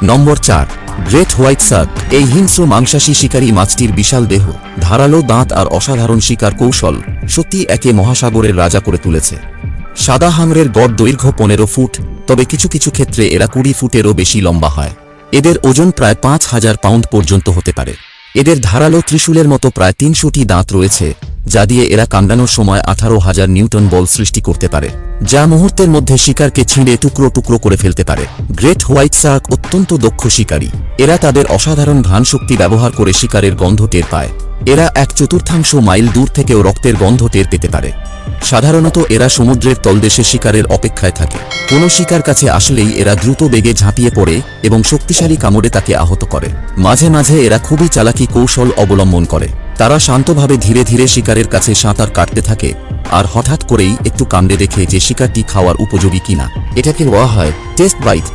নম্বর 4, great white Shark. এই হিংস্র মাংসাশী শিকারী মাছটির বিশাল দেহ, ধারালো দাঁত আর অসাধারণ শিকার কৌশল সত্যি একে মহাসাগরের রাজা করে তুলেছে। সাদা হাঙরের গড় দৈর্ঘ্য 15 ফুট, তবে কিছু কিছু ক্ষেত্রে এরা 20 ফুটেরও বেশি লম্বা হয়। এদের ওজন প্রায় 5000 পাউন্ড পর্যন্ত হতে পারে। এদের ধারালো ত্রিশূলের মতো প্রায় 300টি দাঁত রয়েছে, যা দিয়ে এরা কামড়ানোর সময় 18,000 নিউটন বল সৃষ্টি করতে পারে, যা মুহূর্তের মধ্যে শিকারকে ছিঁড়ে টুকরো টুকরো করে ফেলতে পারে। গ্রেট হোয়াইট শার্ক অত্যন্ত দক্ষ শিকারী। এরা তাদের অসাধারণ ঘ্রাণশক্তি ব্যবহার করে শিকারের গন্ধ টের পায়। এরা 1/4 মাইল দূর থেকেও রক্তের গন্ধ টের পেতে পারে। সাধারণত এরা সমুদ্রের তলদেশে শিকারের অপেক্ষায় থাকে। কোনো শিকার কাছে আসলেই এরা দ্রুত বেগে ঝাঁপিয়ে পড়ে এবং শক্তিশালী কামড়ে তাকে আহত করে। মাঝে মাঝে এরা খুবই চালাকি কৌশল অবলম্বন করে। তারা শান্তভাবে ধীরে ধীরে শিকারের কাছে সাঁতার কাটতে থাকে, আর হঠাৎ করেই একটু কামড়ে দেখে যে শিকারটি খাওয়ার উপযোগী কিনা। এটাকে বলা হয় টেস্ট বাইট।